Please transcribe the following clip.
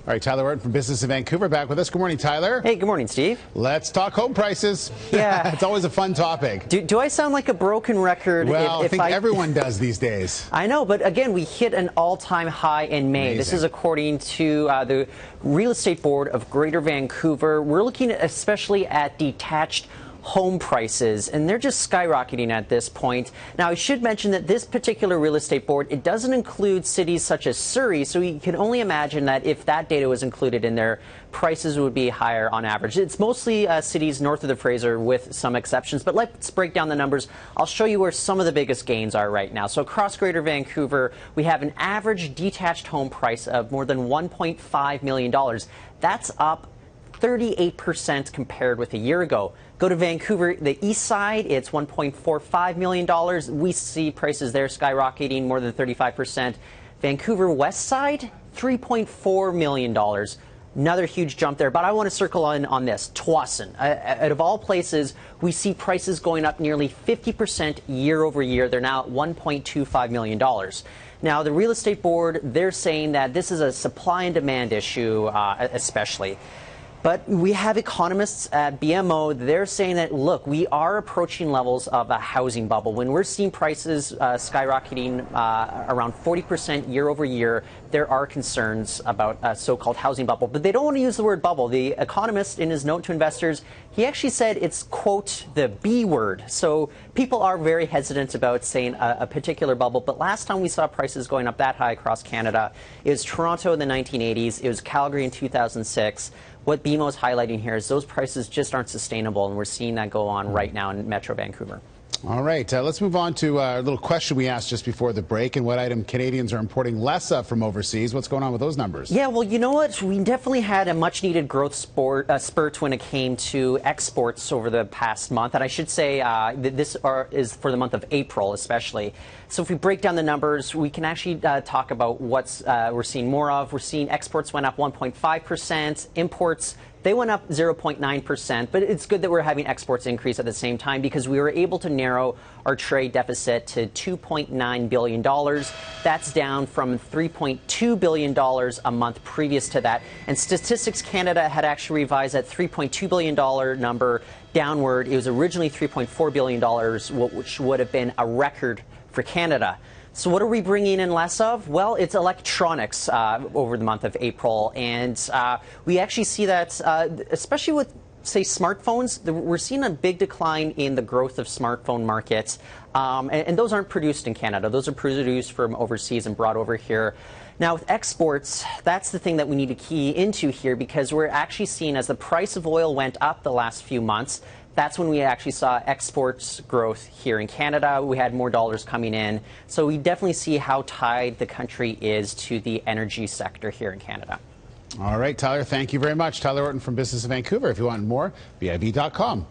All right, Tyler Orton from Business in Vancouver back with us. Good morning, Tyler. Hey, good morning, Steve. Let's talk home prices. Yeah. It's always a fun topic. Do I sound like a broken record? Well, I think everyone does these days. I know, but again, we hit an all-time high in May. Amazing. This is according to the Real Estate Board of Greater Vancouver. We're looking especially at detached home prices, and they're just skyrocketing at this point. Now, I should mention that this particular real estate board, it doesn't include cities such as Surrey, so you can only imagine that if that data was included in there, prices would be higher on average. It's mostly cities north of the Fraser with some exceptions, but let's break down the numbers. I'll show you where some of the biggest gains are right now. So across Greater Vancouver, we have an average detached home price of more than $1.5 million. That's up 38% compared with a year ago. Go to Vancouver, the east side, it's $1.45 million. We see prices there skyrocketing more than 35%. Vancouver west side, $3.4 million. Another huge jump there, but I want to circle on this. Tsawwassen. Out of all places, we see prices going up nearly 50% year over year. They're now at $1.25 million. Now, the real estate board, they're saying that this is a supply and demand issue, especially. But we have economists at BMO, they're saying that, look, we are approaching levels of a housing bubble. When we're seeing prices skyrocketing around 40% year over year, there are concerns about a so-called housing bubble. But they don't want to use the word bubble. The economist, in his note to investors, he actually said it's, quote, the B word. So people are very hesitant about saying a particular bubble. But last time we saw prices going up that high across Canada, it was Toronto in the 1980s. It was Calgary in 2006. What BMO is highlighting here is those prices just aren't sustainable, and we're seeing that go on right now in Metro Vancouver. All right, let's move on to a little question we asked just before the break, and what item Canadians are importing less of from overseas. What's going on with those numbers? Yeah, well, you know what? We definitely had a much-needed growth spurt when it came to exports over the past month, and I should say this is for the month of April especially. So if we break down the numbers, we can actually talk about what's we're seeing more of. We're seeing exports went up 1.5%, imports they went up 0.9%, but it's good that we're having exports increase at the same time because we were able to narrow our trade deficit to $2.9 billion. That's down from $3.2 billion a month previous to that. And Statistics Canada had actually revised that $3.2 billion number downward. It was originally $3.4 billion, which would have been a record for Canada. So what are we bringing in less of? Well, it's electronics over the month of April. And we actually see that, especially with, say, smartphones, we're seeing a big decline in the growth of smartphone markets. And those aren't produced in Canada. Those are produced from overseas and brought over here. Now, with exports, that's the thing that we need to key into here because we're actually seeing as the price of oil went up the last few months, that's when we actually saw exports growth here in Canada. We had more dollars coming in. So we definitely see how tied the country is to the energy sector here in Canada. All right, Tyler, thank you very much. Tyler Orton from Business in Vancouver. If you want more, BIV.com.